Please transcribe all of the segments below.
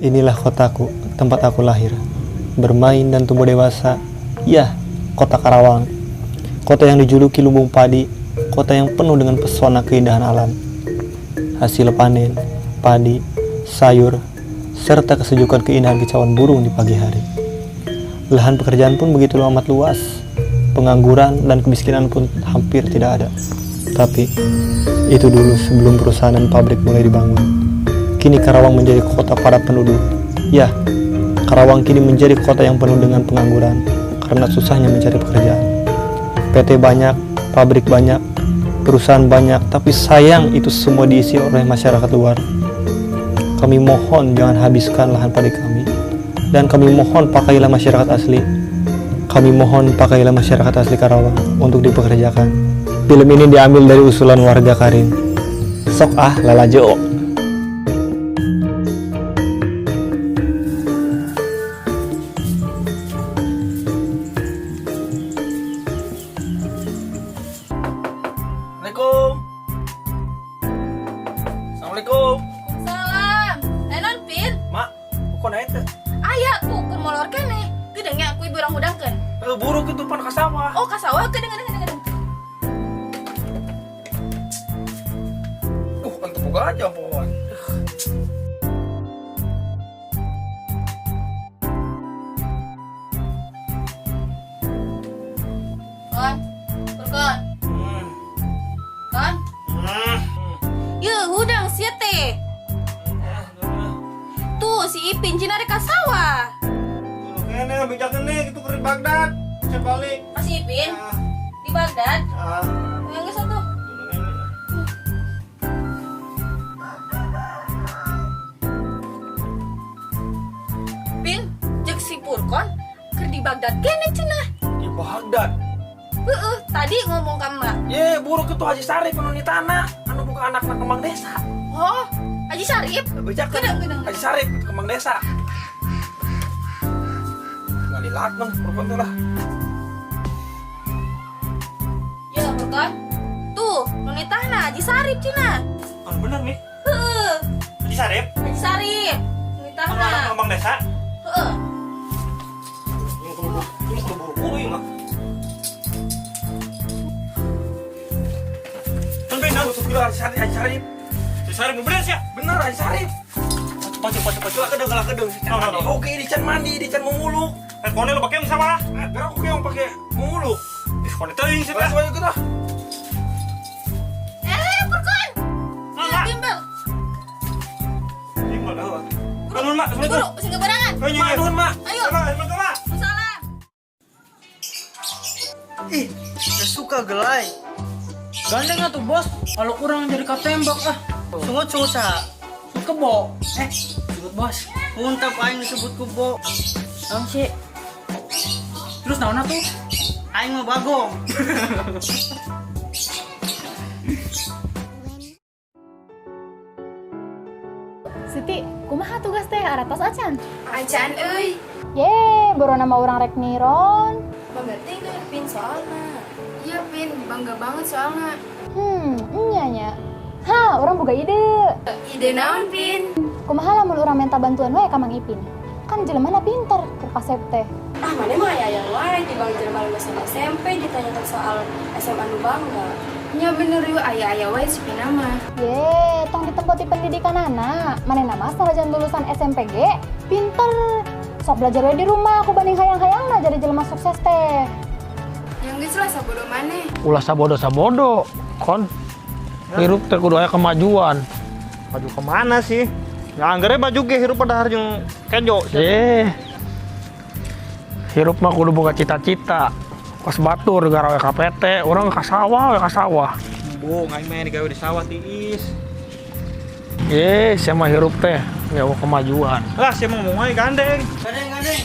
Inilah kotaku, tempat aku lahir, bermain dan tumbuh dewasa. Ya, kota Karawang. Kota yang dijuluki lumbung padi, kota yang penuh dengan pesona keindahan alam. Hasil panen, padi, sayur, serta kesejukan keindahan kicauan burung di pagi hari. Lahan pekerjaan pun begitu amat luas. Pengangguran dan kemiskinan pun hampir tidak ada. Tapi, itu dulu sebelum perusahaan dan pabrik mulai dibangun. Kini Karawang menjadi kota padat penduduk. Ya, Karawang kini menjadi kota yang penuh dengan pengangguran karena susahnya mencari pekerjaan. PT banyak, pabrik banyak, perusahaan banyak, tapi sayang itu semua diisi oleh masyarakat luar. Kami mohon jangan habiskan lahan padi kami, dan kami mohon pakailah masyarakat asli. Kami mohon pakailah masyarakat asli Karawang untuk dipekerjakan. Film ini diambil dari usulan warga Karin. Sok ah lalajo. Assalamualaikum. Salam. Non Pin. Mak, kok naik teh? Ayah tuh ke molor kene. Gedengnya aku ibu orang udangkeun. Buruk itu pan ka sawah. Oh, ka sawah gedeng. Antu boga aja pohon. Kon. Kon. Kon. Yeuh, udang sia teh. Tuh si Ipin cina rek ka sawah. Kene bijakkeun nih gitu ke Baghdad. Saya balik. Masih Ipin di Baghdad. Yang geus atuh. Pin, jeung si Purkon keur di Baghdad kene cenah. Di Baghdad. Heeh, tadi ngomong ka Mbak. Ye, buruk itu Haji Sarif anu di tanah, anu buka anak-anak kembang desa. Oh, Haji Sarip. Bijakkeun. Gedeng. Haji Sarif kembang desa. Ngalilat mah Purkon teh lah. Ya, Purkon. Tuh, nonitahna Haji Sarip cenah. Kan bener nih. Heeh, Haji Sarif, Haji Sarip. anak Nonitahna. kembang desa. Heeh. Ini kudu buru-buru ya mah. Kan benar tuh kira Haji Sarif. Haji Sarif bener sih. Bener Haji Sarif. Cepat. Lah kedeng. Oke, di can mandi, di can memuluk. Kone lu pakai sama? Biar aku yang pakai memuluk. Kone teuing sih. Langsung aja kita. Purkon. Lihat bimbel. Timbal dah. Kanun mak, Guru, sing keberangan. Mak, nuhun mak. Ayo. Assalamualaikum mak. Salam. Ih, gak suka gelai. Gandeng atuh bos, kalau kurang jadi katembak ah. Sungut susah. Kebo. Sungut bos. Untap aing disebut kebo. Naon sih? Terus naon atuh? Aing mah bagong. Siti, kumaha tugas teh aratos acan? Acan euy. Ye, baru nama orang rek niron. Bangga tinggal Pin soalna. Iya Pin, bangga banget soalna. Nya. Ha, orang boga ide. Ide naon Pin? Kumaha lamun urang minta bantuan wae ka Mang Ipin. Kan jelemana pinter keur pasep teh. Ah, mana mah yang lain di Bang Jerman lulusan SMP ditanya soal SMA nu bangga. Nya bener yuk aya wae si Pina mah. Ye, tong ditempati pendidikan anak. Manehna mah sanajan lulusan SMPG, pinter. Sok belajar wae di rumah, aku banding hayang-hayangna jadi jelema sukses teh. Yang geus lah sabodo maneh. Ulah sabodo kon hirup teh kudu aya kemajuan. Maju kemana sih? Ya anggernya baju ge hirup pada harjung kejo. Hirup mah kudu boga cita-cita. Pas batur gara KPT, orang ka sawah. Bu, aing mah digawe di sawah tiis. Saya mah hirup teh nyawa kemajuan. Lah, saya mau ngomong aja gandeng. Gandeng.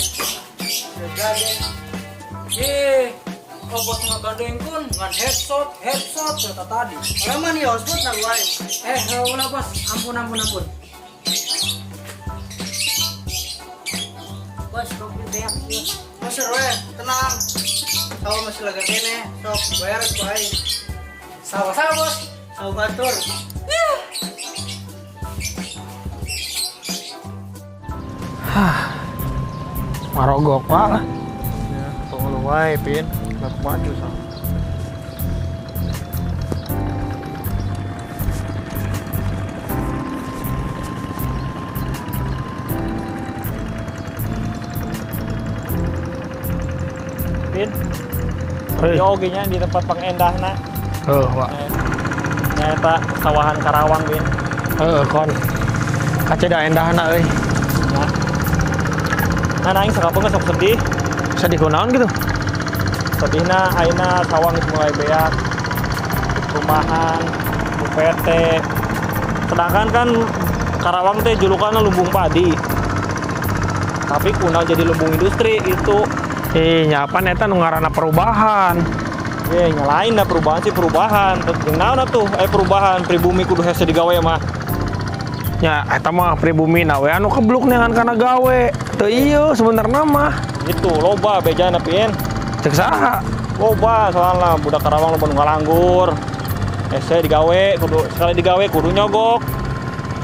Kalau bos ngegandeng kun ngan headshot kata tadi. Lama nih hotspot nang wae. Ulah bos, ampun. Bos, kau beak. Mas Roy, tenang. Sawah masih lagi kene, sok bayar ku aing. Sawah bos. Sawah batur. Marogok lah. Ya, tunggu lu wae, Pin. Nggak maju sama. Pin, Hei. oge-nya di tempat pangendahna. Pak. Nyata sawahan Karawang, Pin. Kon. Kaceda endahna euy. Nah, aing sakapeung sok sedih. Sedih kunaon gitu. Sedihna ayeuna sawang geus mulai beak. Rumahan, UPT. Sedangkan kan Karawang teh julukanna lumbung padi. Tapi kuna jadi lumbung industri itu. Nyapan eta nu ngaranna perubahan. Ye, nyalain dah perubahan sih perubahan. Jeung naon atuh perubahan pribumi kudu hese digawe mah. Ya eta mah pribumi na we anu kebluk neangan kana gawe. Teu ieu sebenarnya mah. Itu loba bejana Pin. Cek saha? Loba soalna budak Karawang loba nu ngalanggur. Hese digawe kudu sekali digawe kudu nyogok.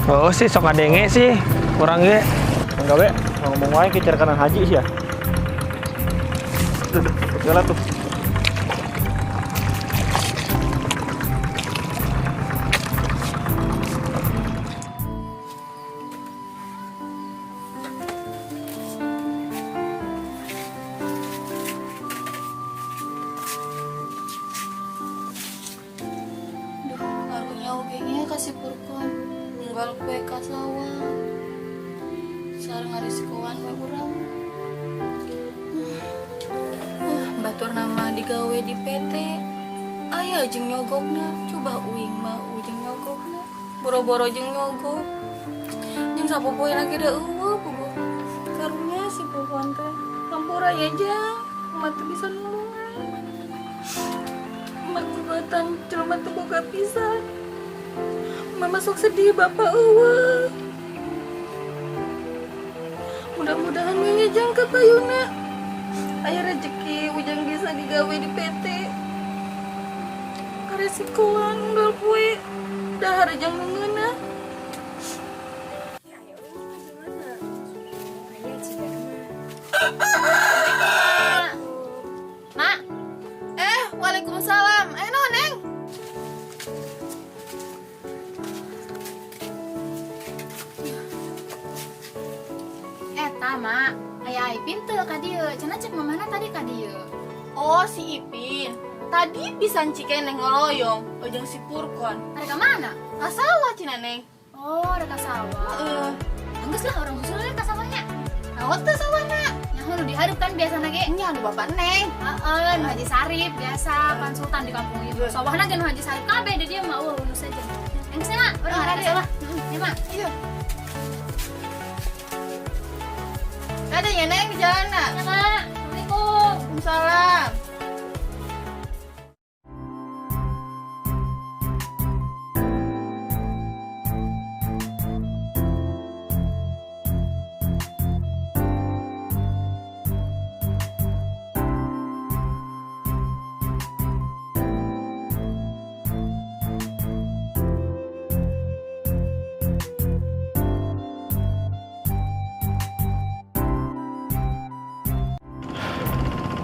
Oh sih sok ngadenge sih. Kurang ge. Nggawe ngomong wae ke kanan haji sih ya. Segala tuh. Karunya ogenya kasih purkon nunggal kue kasawang sareng ngarisikoan we urang. Batur nama digawe di PT aya jeung nyogokna, coba uing mah ujung nyogokna boro-boro jeung nyogok jeung sapopoeuna ge da eueuh puguh karunya si purkon teh hampura ya jang mah teu bisa nulungan. Magugatan jelema teu boga pisan. Mama sok sedih bapak eueuh. Mudah-mudahan we jang ka payuna. Aya rezeki ujang bisa digawe di PT. Karesikoan unggal kue. Dahar jang ngeunah. Mak. Waalaikumsalam. Naon, Neng? Eta mak, aya Ipin teu ka dieu. Cenah cek mamana tadi ka dieu. Oh, si Ipin. Tadi pisan cikeneng ngoloyong, ojeng si Purkon. Ada ka mana? Kasawa cina Neng. Oh, ada ka sawah. Anggus lah orang susulnya ka sawahnya. Naon teh sawana? Nyaho nu dihareup kan biasana ge. Nya anu bapak Neng. Heeh, nu Haji Sarip biasa pan sultan di kampung ieu. Sawahna ge nu Haji Sarip kabeh di dieu mah urus saja. Enggeus ya, Mak. Urang ada sawah. Ya, Mak. Iya. Ada ya Neng di jalan nak? Ya, Mak. Assalamualaikum. Waalaikumsalam.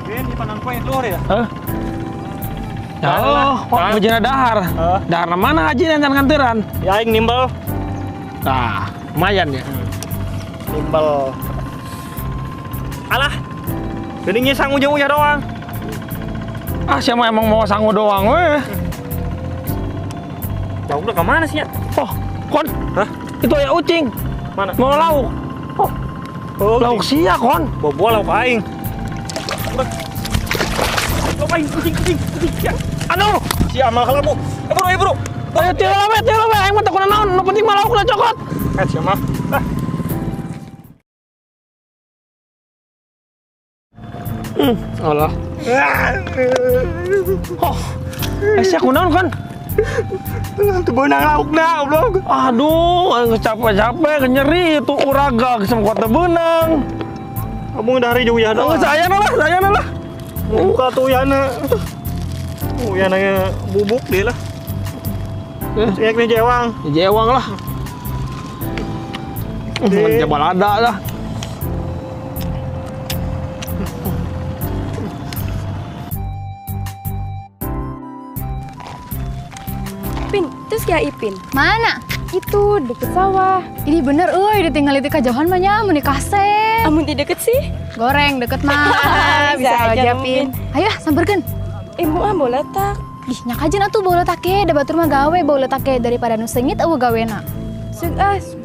Pin, di panan poe luar ya. Ya Allah, kok bejana dahar. Dahar mana haji dan nganteran? Ya aing nimbal. Nah, lumayan ya. Nimbal. Alah. Geuning sang ujung-ujung doang. Ah, siapa emang mau sangu doang weh. Jauh udah ke mana sih ya? Oh, kon. Hah? Itu ya ucing. Mana? Mau lauk. Oh, Lauk sia kon. bobo lauk aing. Lauk aing kucing. Ya. Aduh, Si amal kalamu. Bro. ayo tiala we. Aing mah takuna naon, nu penting mah laukna cokot. Si amal. Allah. Oh, sia kunaon kon? Teu beunang laukna, goblok. Aduh, aing capek-capek nyeri itu uraga geus kuat teu beunang. Kamu dari jauh ya doang. Sayana lah. Buka tuh yana. Yana bubuk dia lah. Siak nih jewang. Jewang lah. Jebal ada lah. Terus kayak Ipin. Mana? Itu deket sawah. Ini bener, ditinggal di kejauhan mah nya menikah se. Amun di deket sih. Goreng deket mah. Bisa aja, Japin. Ayo, samperkeun. Mau boleh tak? Ih, nyak aja atuh bawa letake, da batur mah gawe bawa letake daripada nu seungit eueuh gawena. Sug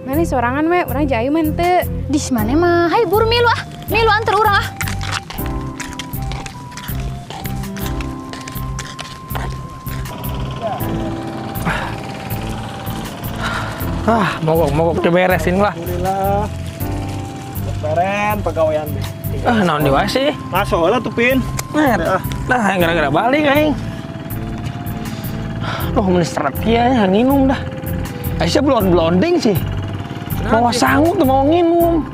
mana sorangan we, urang jayu mah teu. Dis mana mah, hai buru milu ah. Milu antar urang ah. Mogok diberesin lah. Alhamdulillah. Beren pegawaian. Naon di wae sih? Masuk lah tuh Pin. Nah, gara-gara balik aing. Loh, meni seret ya, nginum dah. Aisyah blonding sih. Mau sanggup tuh mau nginum.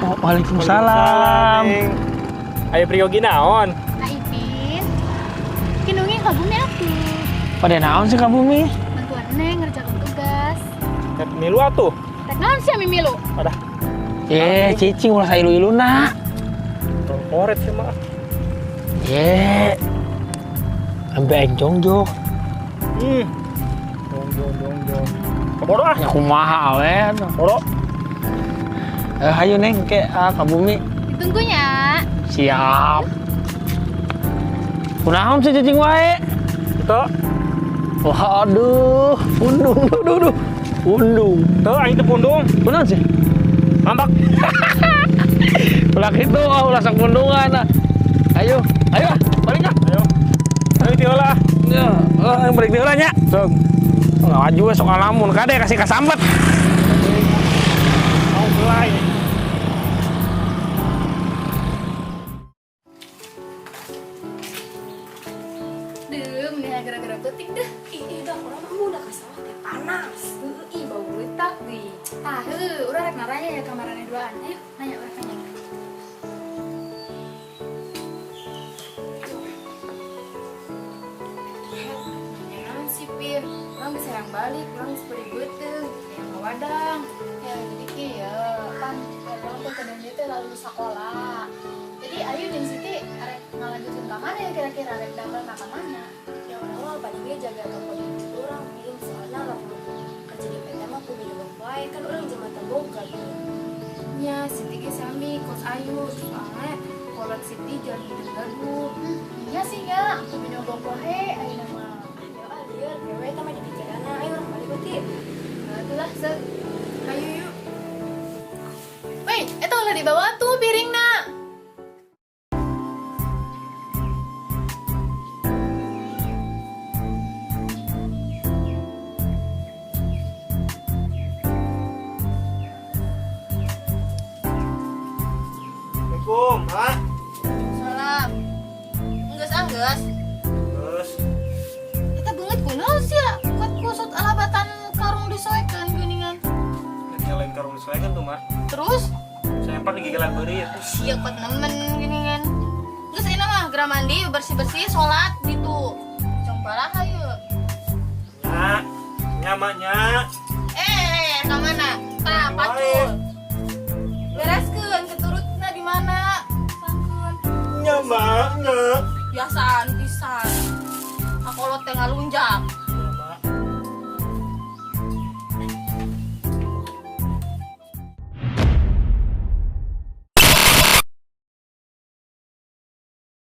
Oh, waalaikumsalam. Ayo Priyogi naon? Nah, Ipin. Kinungin kabumi atuh. Pada naon sih Kak Bumi? Bantuan Neng ngerjakan tugas. Milu atuh. Tek naon sih Ami milu? Cicing ulah sa ilu-iluna. Korporat sih mah. Ambil aing jongjok. Dong. Kebodoh ah. Ya kumaha awen. Bodoh. Hayu Neng ke Kak Bumi. Ditunggunya. Siap. Kunaon sih cicing wae? Itu. Waduh, pundung, duh. Pundung. Tuh, aing teu pundung. Kunaon sih? Mambak. Ulah gitu, ulah sang pundungan. Ayo, balik ah. Ayo tiola. Ya, balik deui nya. Sok. Ngaju we sok ngalamun kade kasih kasambet. Mau belai. Dem, nih gara-gara petik dah. Dah orang mah udah kesawah teh panas. Ih, bau letak nih. Urang rek naranya ya kamarana duaan. Ayo, nanya urang nanya. Jangan sih, Pir. Urang bisa yang balik, urang sepeda beuteuh. Yang ngawadang. Ya, jadi ki ya, kan urang teh kadang teh lalu sekolah. Jadi ayo jeung Siti arek ngalanjutin ka mana ya kira-kira arek damel ka mana? Ya orang mah paling dia jaga toko di orang Pin. Soalnya lah kerja di PT mah kudu juga baik kan orang jematan boga gitu. Ya, Siti ge sami kos ayu soalnya kolot Siti jangan gitu gaduh. Iya sih ya, aku minum wae ayeuna mah. Ya lieur dewe teh mah dipikiranna ayo orang balik beuti. Nah, itulah sek. Ayo yuk. Weh, eta ulah dibawa tuh piringna. Assalamualaikum, ah. Salam. Enggeus. Terus Kita beungeut kunaon sih ya? Kuat kusut alabatan karung disoekan geuningan. nyalain karung disesuaikan tuh mah. Terus Sempak digigilan beurit. sia kuat nemen geuningan. Geus ayeuna mah geura mandi, bersih-bersih, salat gitu. Cong parah hayu. Nyamanya. Ka mana? Tah, pacul. Bereskeun keturutna di mana? Sangkeun. Nyamanya. Biasaan pisan. Akolot teh ngalunjak.